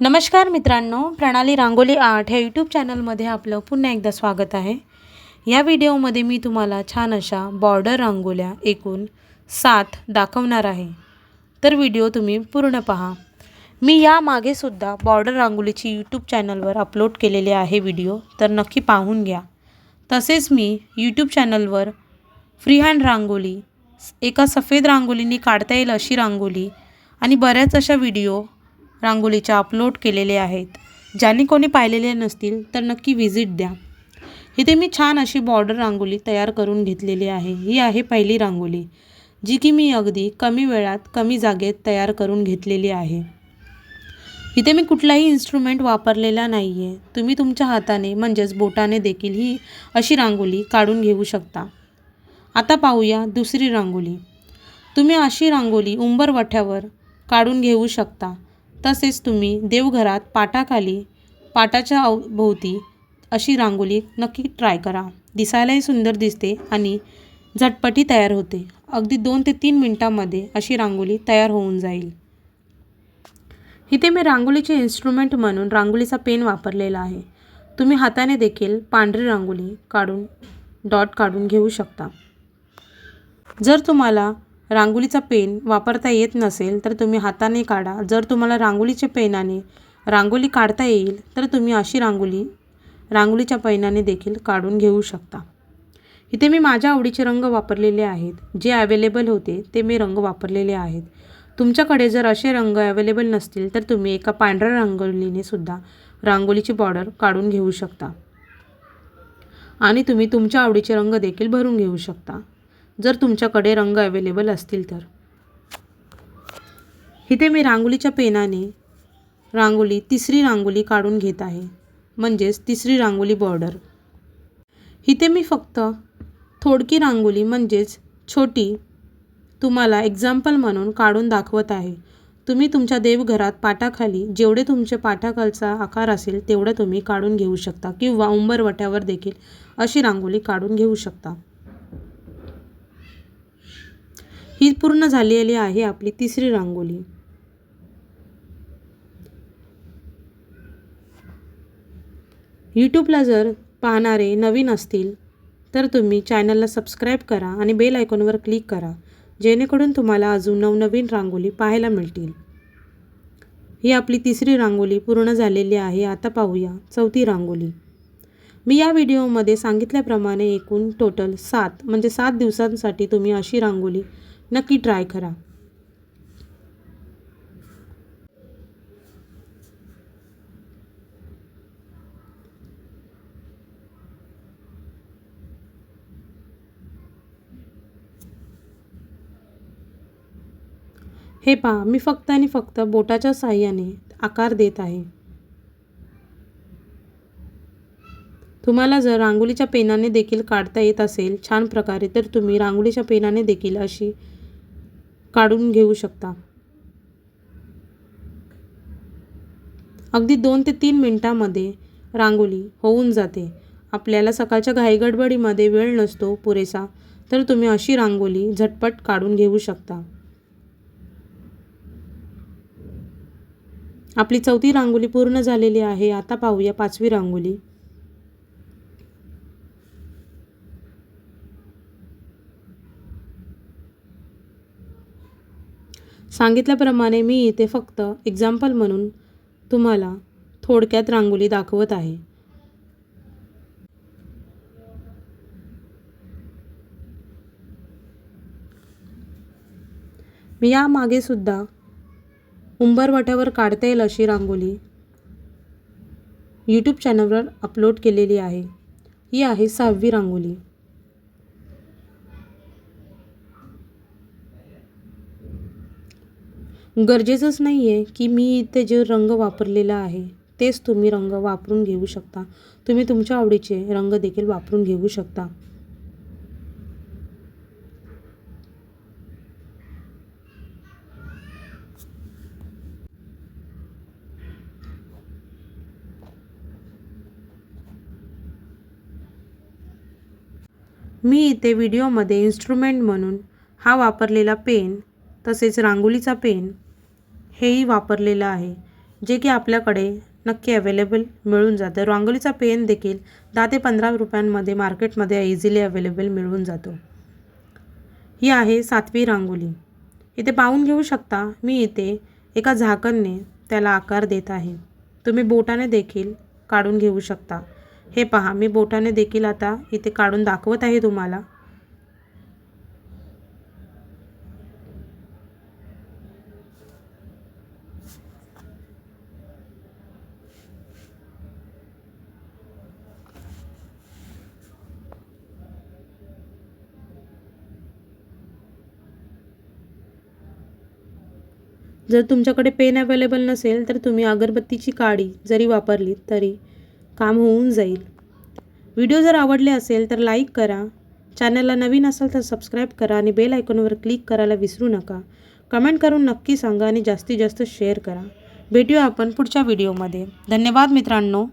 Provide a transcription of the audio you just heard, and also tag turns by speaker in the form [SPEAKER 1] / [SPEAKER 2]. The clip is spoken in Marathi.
[SPEAKER 1] नमस्कार मित्रांनो, प्रणाली रांगोली आर्ट ह्या यूट्यूब चॅनलमध्ये आपलं पुन्हा एकदा स्वागत आहे। या व्हिडिओमध्ये मी तुम्हाला छान अशा बॉर्डर रांगोळ्या एकूण 7 दाखवणार आहे। तर व्हिडिओ तुम्ही पूर्ण पहा। मी या मागे सुद्धा बॉर्डर रांगोळीची यूट्यूब चॅनलवर अपलोड केलेले आहे व्हिडिओ, तर नक्की पाहून घ्या। तसेच मी यूट्यूब चॅनलवर फ्री हँड रांगोळी, एका सफेद रांगोळीने काढता येईल अशी रांगोळी आणि बऱ्याच अशा व्हिडिओ रांगोळीच्या अपलोड केलेले आहेत। ज्यांनी कोणी पाहिलेले नसतील तर नक्की व्हिजिट द्या। इथे मी छान अशी बॉर्डर रांगोळी तयार करून घेतलेली आहे। ही आहे पहिली रांगोळी, जी की मी अगदी कमी वेळात कमी जागेत तयार करून घेतलेली आहे। इथे मी कुठलाही इन्स्ट्रुमेंट वापरलेला नाही आहे। तुम्ही तुमच्या हाताने म्हणजेच बोटाने देखील ही अशी रांगोळी काढून घेऊ शकता। आता पाहूया दुसरी रांगोळी। तुम्ही अशी रांगोळी उंबरवठ्यावर काढून घेऊ शकता। तसेच तुम्ही देवघरात पाटाखाली, पाटाच्या भोवती अशी रांगोळी नक्की ट्राय करा। दिसायलाही सुंदर दिसते आणि झटपटी तयार होते। अगदी 2 ते 3 मिनिटांमध्ये अशी रांगोळी तयार होऊन जाईल। इथे मी रांगोळीचे इन्स्ट्रुमेंट म्हणून रांगोळीचा पेन वापरलेला आहे। तुम्ही हाताने देखील पांढरी रांगोळी काढून डॉट काढून घेऊ शकता। जर तुम्हाला रांगोळीचा पेन वापरता येत नसेल तर तुम्ही हाताने काढा। जर तुम्हाला रांगोळीच्या पेनाने रांगोळी काढता येईल तर तुम्ही अशी रांगोळी रांगोळीच्या पेनाने देखील काढून घेऊ शकता। इथे मी माझ्या आवडीचे रंग वापरलेले आहेत। जे अवेलेबल होते ते मी रंग वापरलेले आहेत। तुमच्याकडे जर असे रंग अवेलेबल नसतील तर तुम्ही एका पांढऱ्या रांगोळीने सुद्धा रांगोळीची बॉर्डर काढून घेऊ शकता आणि तुम्ही तुमच्या आवडीचे रंग देखील भरून घेऊ शकता, जर तुमच्याकडे रंग अवेलेबल असतील तर। इथे मी रांगोळीच्या पेनाने तिसरी रांगोळी काढून घेत आहे, म्हणजेच तिसरी रांगोळी बॉर्डर। इथे मी फक्त थोडकी रांगोळी म्हणजेच छोटी तुम्हाला एक्झाम्पल म्हणून काढून दाखवत आहे। तुम्ही तुमच्या देवघरात पाटाखाली जेवढे तुमचे पाटाखालचा आकार असेल तेवढं तुम्ही काढून घेऊ शकता किंवा उंबरवठ्यावर देखील अशी रांगोळी काढून घेऊ शकता। ही पूर्ण झालेली आहे आपली तिसरी रांगोळी। यूट्यूबला जर पाहणारे नवीन असतील तर तुम्ही चॅनलला सबस्क्राईब करा आणि बेल आयकॉनवर क्लिक करा, जेणेकरून तुम्हाला अजून नवनवीन रांगोळी पाहायला मिळतील। ही आपली तिसरी रांगोळी पूर्ण झालेली आहे। आता पाहूया चौथी रांगोळी। मी या व्हिडिओमध्ये सांगितल्याप्रमाणे एकूण टोटल 7 म्हणजे 7 दिवसांसाठी तुम्ही अशी रांगोळी नक्की ट्राय करा। हे पहा, मी फक्त आणि फक्त बोटाच्या साहाय्याने आकार देत आहे। तुम्हाला जर रांगोळीच्या पेनाने देखील काढता येत असेल छान प्रकारे तर तुम्ही रांगोळीच्या पेनाने देखील अशी काढून घेऊ शकता। अगदी 2 ते 3 मिनिटांमध्ये रांगोळी होऊन जाते। आपल्याला सकाळच्या घाईगडबडीमध्ये वेळ नसतो पुरेसा, तर तुम्ही अशी रांगोळी झटपट काढून घेऊ शकता। आपली चौथी रांगोळी पूर्ण झालेली आहे। आता पाहूया पाचवी रांगोळी। सांगितल्याप्रमाणे मी इथे फक्त एक्झाम्पल म्हणून तुम्हाला थोडक्यात रांगोळी दाखवत आहे। मी या मागे सुद्धा उंबरवठ्यावर काढता येईल अशी रांगोळी यूट्यूब चॅनलवर अपलोड केलेली आहे। ही आहे 6वी रांगोळी। गरजेचंच नाही आहे की मी इथे जे रंग वापरलेला आहे तेच तुम्ही रंग वापरून घेऊ शकता। तुम्ही तुमच्या आवडीचे रंग देखील वापरून घेऊ शकता। मी इथे व्हिडिओमध्ये इन्स्ट्रुमेंट म्हणून हा वापरलेला पेन, तसेच रांगोळीचा पेन हेही वापरलेलं आहे। जे की आपल्याकडे नक्की अवेलेबल मिळून जातं. रांगोळीचा पेन देखील 10 ते 15 रुपयांमध्ये मार्केटमध्ये इझिली अवेलेबल मिळून जातो. ही आहे 7वी रांगोळी. इथे पाहून घेऊ शकता मी इथे एका झाकणने त्याला आकार देत आहे. तुम्ही बोटाने देखील काढून घेऊ शकता. हे पहा, मी बोटाने देखील आता इथे काढून दाखवत आहे तुम्हाला. जर तुमच्याकडे पेन अवेलेबल नसेल तर तुम्ही अगरबत्तीची काडी जरी वापरली तरी काम होऊन जाईल. व्हिडिओ जर आवडले असेल तर लाईक करा. चॅनलला नवीन असाल तर सबस्क्राईब करा आणि बेल आयकॉनवर क्लिक करायला विसरू नका. कमेंट करून नक्की सांगा आणि जास्तीत जास्त शेअर करा. भेटूया आपण पुढच्या व्हिडिओमध्ये. धन्यवाद मित्रांनो.